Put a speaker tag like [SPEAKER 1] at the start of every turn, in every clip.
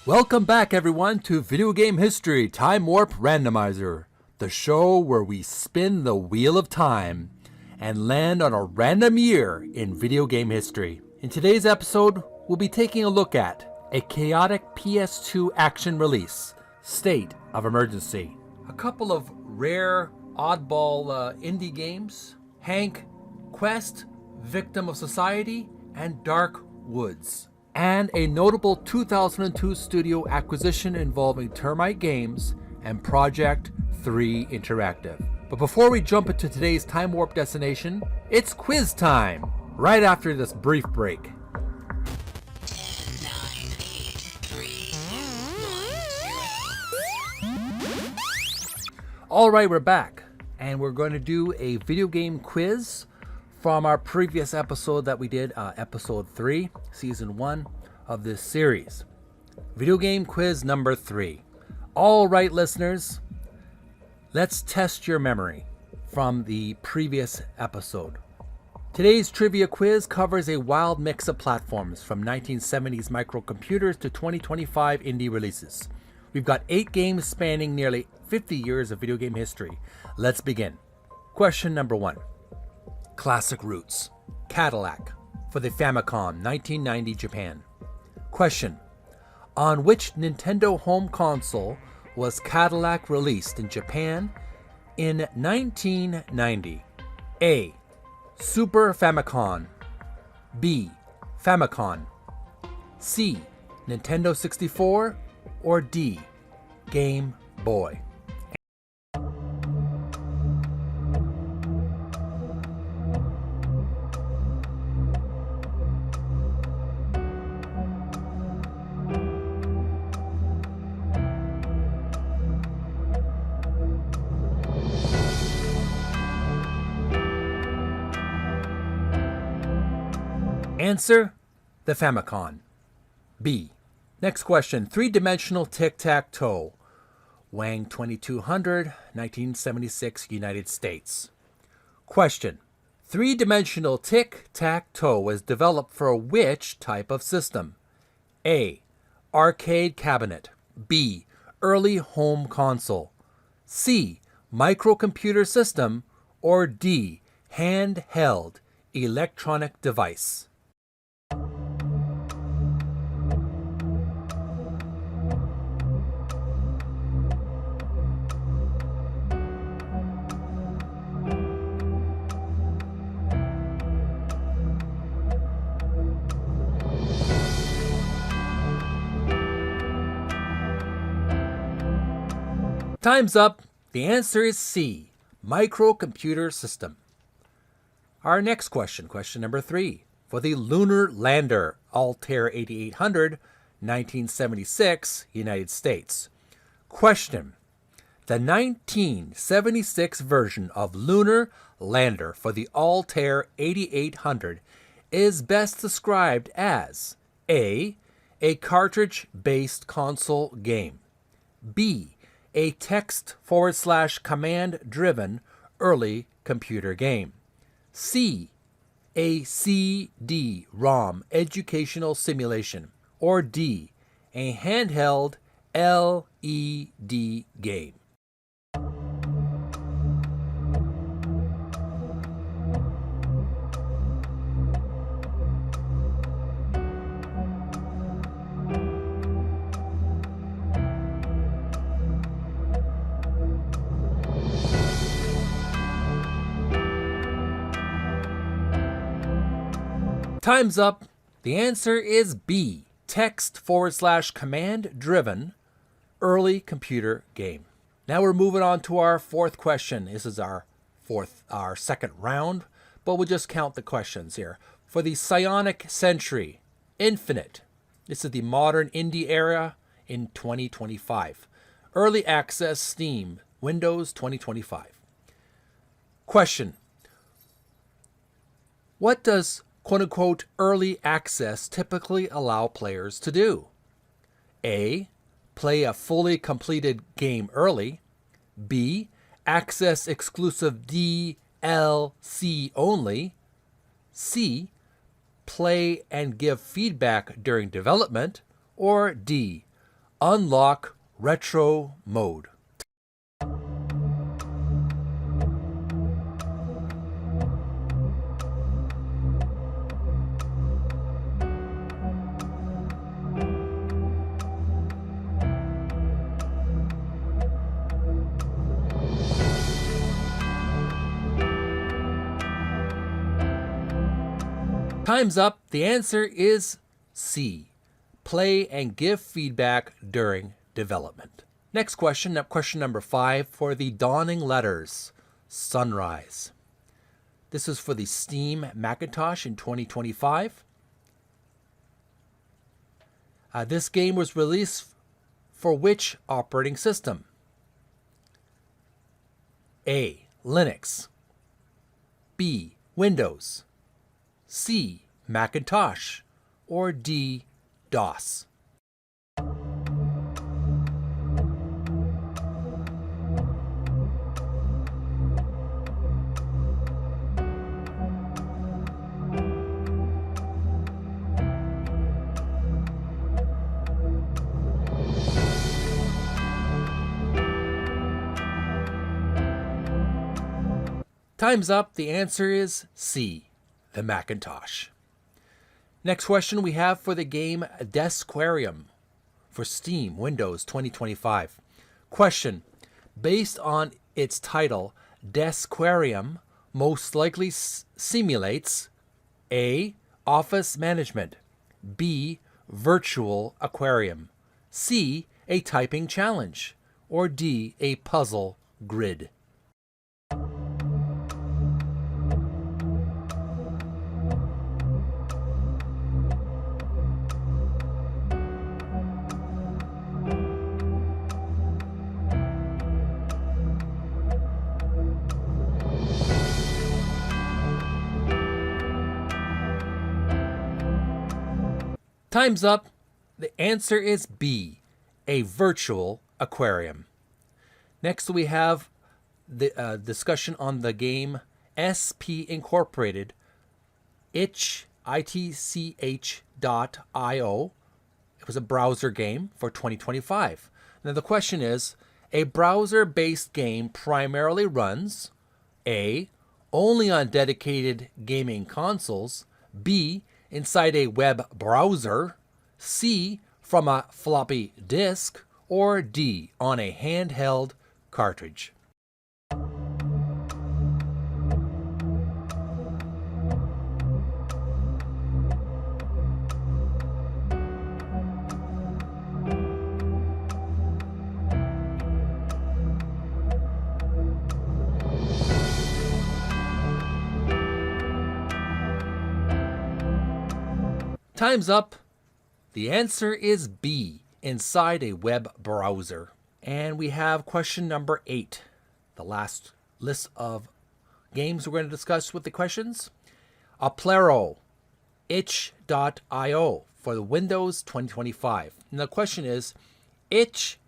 [SPEAKER 1] Welcome back, everyone, to Video Game History Time Warp Randomizer, the show where we spin the wheel of time and land on a random year in video game history. In today's episode, we'll be taking a look at a chaotic PS2 action release, State of Emergency, a couple of rare, oddball indie games, Hank, Quest, Victim of Society, and Dark Woods, and a notable 2002 studio acquisition involving Termite Games and Project 3 Interactive. But before we jump into today's time warp destination, it's quiz time, right after this brief break.
[SPEAKER 2] 10, 9, 8, 3, 2, 1, 0.
[SPEAKER 1] Alright, we're back, and we're going to do a video game quiz from our previous episode that we did, episode 3, season 1 of this series. Video game quiz number 3. Alright, listeners, let's test your memory from the previous episode. Today's trivia quiz covers a wild mix of platforms, from 1970s microcomputers to 2025 indie releases. We've got 8 games spanning nearly 50 years of video game history. Let's begin. Question number 1. Classic roots. Cadillac for the Famicom, 1990 Japan. Question. On which Nintendo home console was Cadillac released in Japan in 1990? A. Super Famicom. B. Famicom. C. Nintendo 64. Or D. Game Boy. Answer: the Famicom. B. Next question. Three-dimensional tic-tac-toe. Wang 2200, 1976, United States. Question. Three-dimensional tic-tac-toe was developed for which type of system? A. Arcade cabinet. B. Early home console. C. Microcomputer system. Or D. Handheld electronic device. Time's up. The answer is C. Microcomputer system. Our next question, question number 3. For the Lunar Lander, Altair 8800, 1976, United States. Question. The 1976 version of Lunar Lander for the Altair 8800 is best described as A. A cartridge-based console game. B. A text/command-driven early computer game. C. A CD-ROM educational simulation. Or D. A handheld LED game. Time's up. The answer is B. Text/command-driven early computer game. Now we're moving on to our fourth question. This is our second round, but we'll just count the questions here. For the Psionic Century, Infinite. This is the modern indie era in 2025. Early access Steam, Windows 2025. Question. What does quote-unquote early access typically allow players to do? A. Play a fully completed game early. B. Access exclusive DLC only. C. Play and give feedback during development. Or D. Unlock retro mode. Time's up. The answer is C. Play and give feedback during development. Next question, question number 5 for the Dawning Letters, Sunrise. This is for the Steam Macintosh in 2025. This game was released for which operating system? A. Linux. B. Windows. C. Macintosh. Or D. DOS. Time's up. The answer is C. The Macintosh. Next question we have for the game Desquarium for Steam, Windows 2025. Question: based on its title, Desquarium most likely simulates A. Office management, B. Virtual aquarium, C. A typing challenge, or D. A puzzle grid. Time's up. The answer is B, a virtual aquarium. Next we have the discussion on the game SP Incorporated, itch.io. It was a browser game for 2025. Now the question is, a browser-based game primarily runs A, only on dedicated gaming consoles, B, inside a web browser, C, from a floppy disk, or D, on a handheld cartridge. Time's up. The answer is B, inside a web browser. And we have question number 8, the last list of games we're going to discuss with the questions. Aplero, itch.io for the Windows 2025. And the question is, itch.io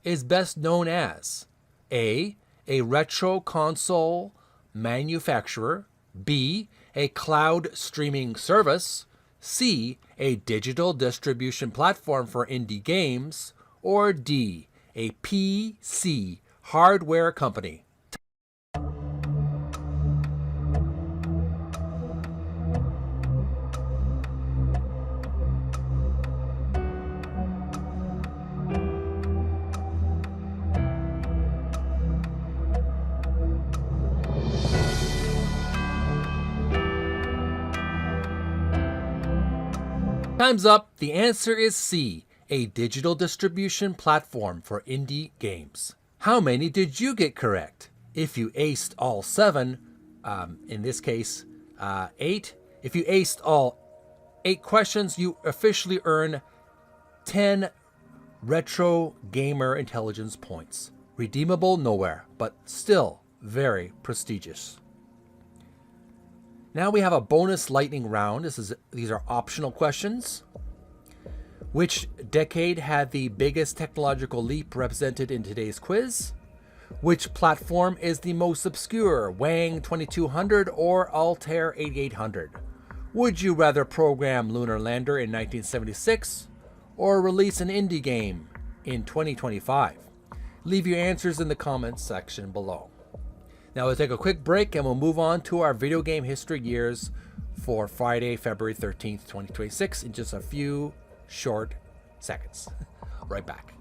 [SPEAKER 1] is best known as A, a retro console manufacturer, B, a cloud streaming service, C, a digital distribution platform for indie games, or D, a PC hardware company. Time's up. The answer is C, a digital distribution platform for indie games. How many did you get correct? If you aced all 7, in this case 8, if you aced all 8 questions, you officially earn 10 Retro Gamer Intelligence points. Redeemable nowhere, but still very prestigious. Now we have a bonus lightning round. These are optional questions. Which decade had the biggest technological leap represented in today's quiz? Which platform is the most obscure, Wang 2200 or Altair 8800? Would you rather program Lunar Lander in 1976 or release an indie game in 2025? Leave your answers in the comments section below. Now we'll take a quick break and we'll move on to our video game history years for Friday, February 13th, 2026 in just a few short seconds. Right back.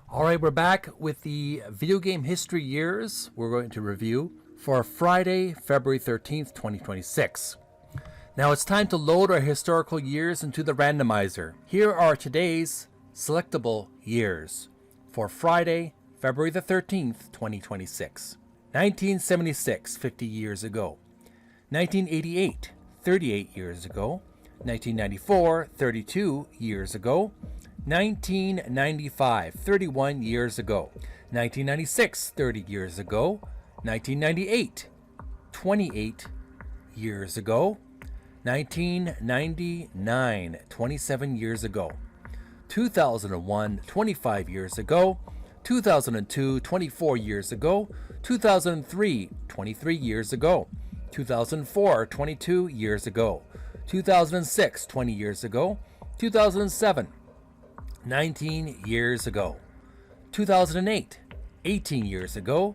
[SPEAKER 1] All right, we're back with the video game history years we're going to review for Friday, February 13th, 2026. Now it's time to load our historical years into the randomizer. Here are today's selectable years for Friday, February the 13th, 2026. 1976, 50 years ago. 1988, 38 years ago. 1994, 32 years ago. 1995, 31 years ago. 1996, 30 years ago. 1998, 28 years ago. 1999, 27 years ago. 2001, 25 years ago. 2002, 24 years ago. 2003, 23 years ago. 2004, 22 years ago. 2006, 20 years ago. 2007, 19 years ago. 2008, 18 years ago.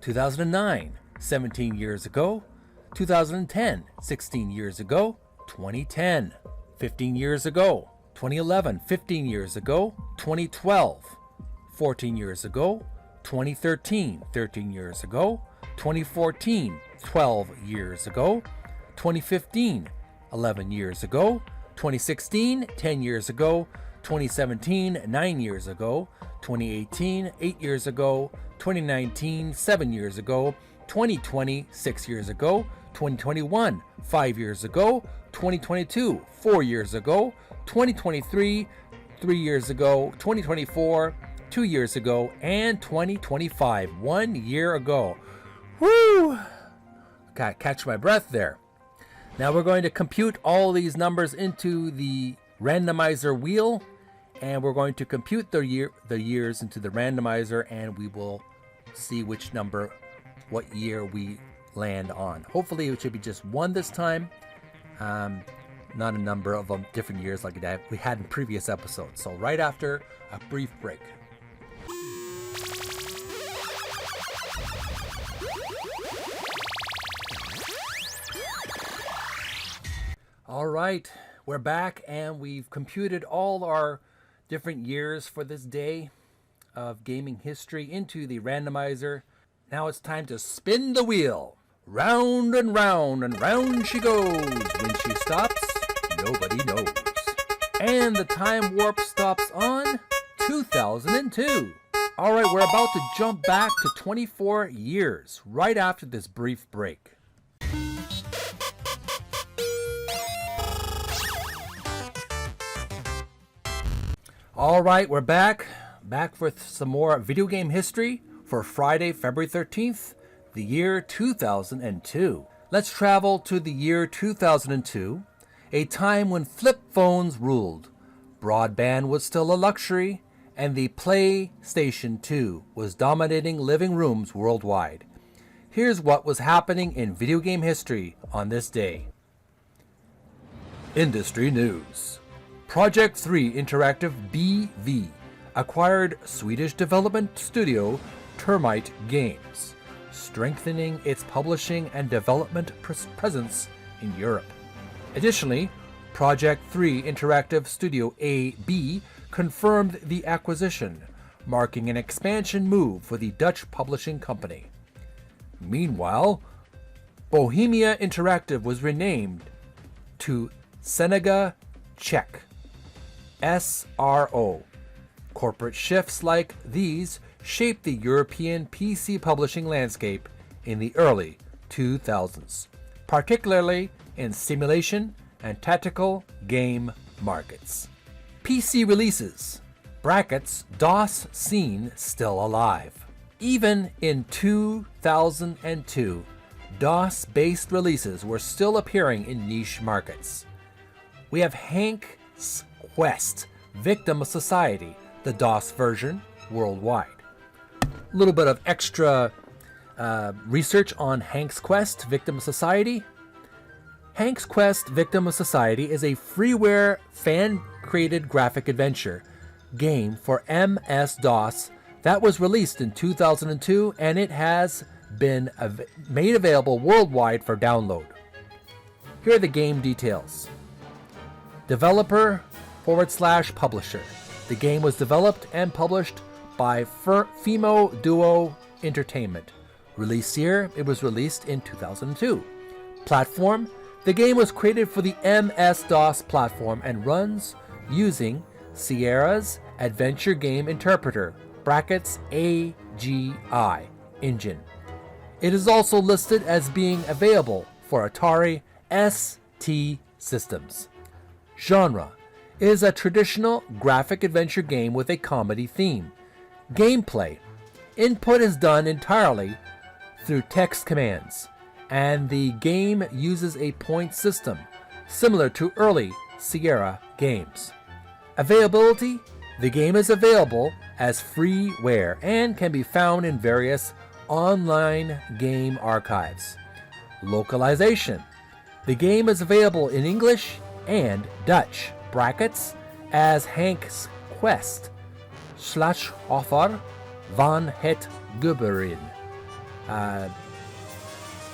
[SPEAKER 1] 2009, 17 years ago. 2010, 16 years ago. 2010, 15 years ago. 2011, 15 years ago. 2012, 14 years ago. 2013, 13 years ago. 2014, 12 years ago. 2015, 11 years ago. 2016, 10 years ago. 2017, 9 years ago. 2018, 8 years ago. 2019, 7 years ago. 2020, 6 years ago. 2021, 5 years ago. 2022, 4 years ago. 2023, 3 years ago. 2024, 2 years ago. And 2025, 1 year ago. Woo! Gotta catch my breath there. Now we're going to compute all these numbers into the randomizer wheel, and we're going to compute the years into the randomizer, and we will see which number, what year we land on. Hopefully it should be just one this time, not a number of different years like that we had in previous episodes. So right after a brief break. All right, we're back and we've computed all our different years for this day of gaming history into the randomizer. Now it's time to spin the wheel. Round and round and round she goes. When she stops, nobody knows. And the time warp stops on 2002. All right, we're about to jump back to 24 years right after this brief break. All right, we're back with some more video game history for Friday, February 13th, the year 2002. Let's travel to the year 2002, a time when flip phones ruled. Broadband was still a luxury, and the PlayStation 2 was dominating living rooms worldwide. Here's what was happening in video game history on this day. Industry news. Project 3 Interactive BV acquired Swedish development studio Termite Games, strengthening its publishing and development presence in Europe. Additionally, Project 3 Interactive Studio AB confirmed the acquisition, marking an expansion move for the Dutch publishing company. Meanwhile, Bohemia Interactive was renamed to Senega Czech SRO. Corporate shifts like these shaped the European PC publishing landscape in the early 2000s, particularly in simulation and tactical game markets. PC releases, brackets DOS scene still alive. Even in 2002, DOS-based releases were still appearing in niche markets. We have Hank's Quest, Victim of Society, the DOS version worldwide. A little bit of extra research on Hank's Quest, Victim of Society. Hank's Quest: Victim of Society is a freeware fan-created graphic adventure game for MS-DOS that was released in 2002, and it has been made available worldwide for download. Here are the game details. Developer/publisher. The game was developed and published by Fimo Duo Entertainment. Release year, it was released in 2002. Platform, the game was created for the MS-DOS platform and runs using Sierra's Adventure Game Interpreter (AGI) engine. It is also listed as being available for Atari ST systems. Genre is a traditional graphic adventure game with a comedy theme. Gameplay. Input is done entirely through text commands, and the game uses a point system, similar to early Sierra games. Availability. The game is available as freeware and can be found in various online game archives. Localization. The game is available in English and Dutch (as Hank's Quest /Offer van het Gebeuren.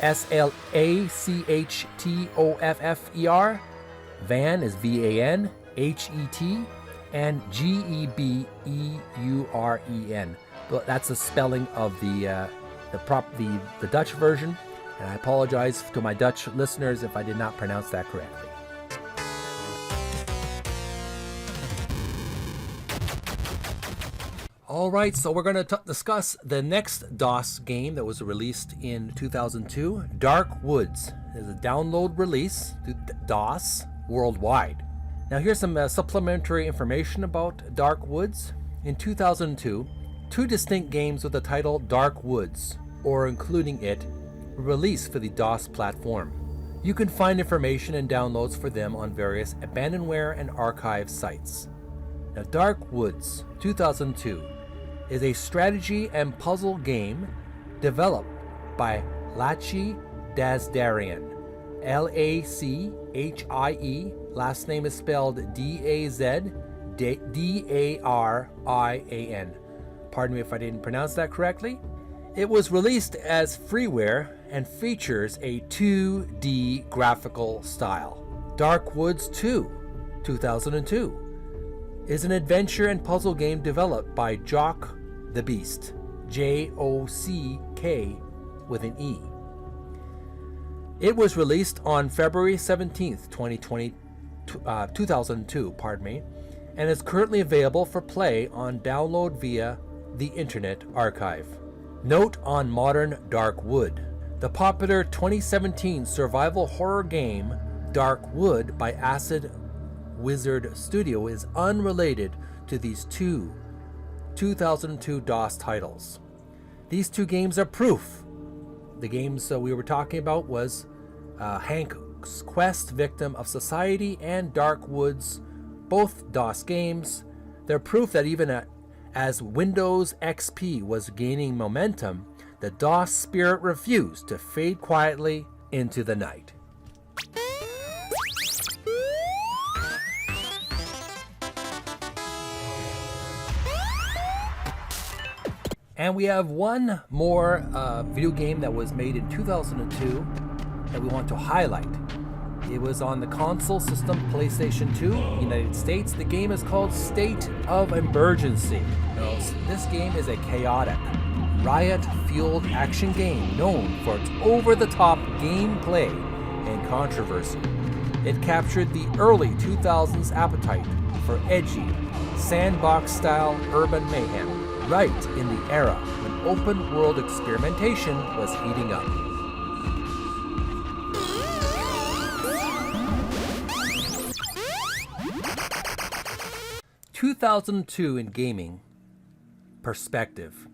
[SPEAKER 1] SLACHTOFFER. Van is VAN, HET, and GEBEUREN. That's the spelling of the Dutch version, and I apologize to my Dutch listeners if I did not pronounce that correctly. Alright, so we're going to discuss the next DOS game that was released in 2002, Dark Woods. It's a download release to DOS worldwide. Now here's some supplementary information about Dark Woods. In 2002, two distinct games with the title Dark Woods, or including it, were released for the DOS platform. You can find information and downloads for them on various abandonware and archive sites. Now Dark Woods 2002 is a strategy and puzzle game developed by Lachi Dazdarian, Lachie, last name is spelled Dazdarian. Pardon me if I didn't pronounce that correctly. It was released as freeware and features a 2D graphical style. Dark Woods 2, 2002, is an adventure and puzzle game developed by Jock the Beast, Jock with an E. It was released on February 17th, 2002, and is currently available for play on download via the Internet Archive. Note on modern Dark Wood. The popular 2017 survival horror game Dark Wood by Acid Wizard Studio is unrelated to these two 2002 DOS titles. These two games are proof. The games we were talking about was Hank's Quest: Victim of Society and Dark Woods, both DOS games. They're proof that even as Windows XP was gaining momentum, the DOS spirit refused to fade quietly into the night. And we have one more video game that was made in 2002 that we want to highlight. It was on the console system PlayStation 2, United States. The game is called State of Emergency. Now, this game is a chaotic, riot-fueled action game known for its over-the-top gameplay and controversy. It captured the early 2000s appetite for edgy, sandbox-style urban mayhem, right in the era when open-world experimentation was heating up. (2002) in gaming perspective.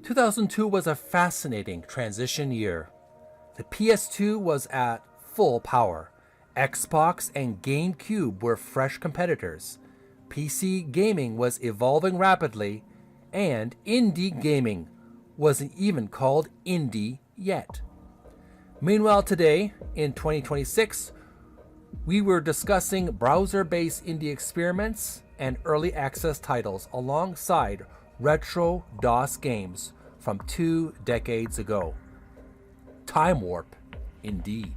[SPEAKER 1] 2002 was a fascinating transition year. The PS2 was at full power. Xbox and GameCube were fresh competitors. PC gaming was evolving rapidly, and indie gaming wasn't even called indie yet. Meanwhile, today, in 2026, we were discussing browser-based indie experiments and early access titles alongside retro DOS games from 2 decades ago. Time warp, indeed.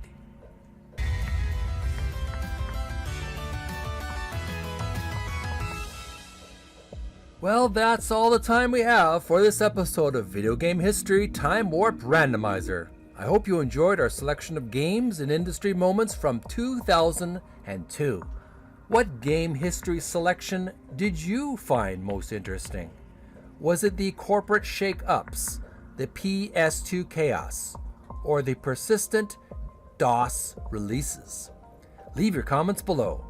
[SPEAKER 1] Well, that's all the time we have for this episode of Video Game History Time Warp Randomizer. I hope you enjoyed our selection of games and industry moments from 2002. What game history selection did you find most interesting? Was it the corporate shake-ups, the PS2 chaos, or the persistent DOS releases? Leave your comments below,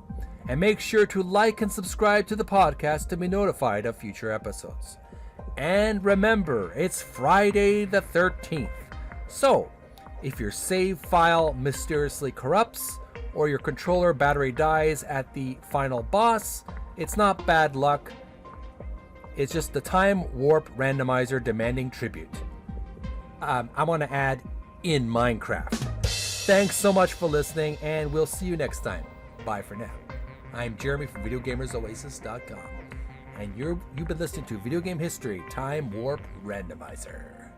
[SPEAKER 1] and make sure to like and subscribe to the podcast to be notified of future episodes. And remember, it's Friday the 13th. So, if your save file mysteriously corrupts, or your controller battery dies at the final boss, it's not bad luck. It's just the time warp randomizer demanding tribute. I want to add, in Minecraft. Thanks so much for listening, and we'll see you next time. Bye for now. I'm Jeremy from VideoGamersOasis.com, and you've been listening to Video Game History Time Warp Randomizer.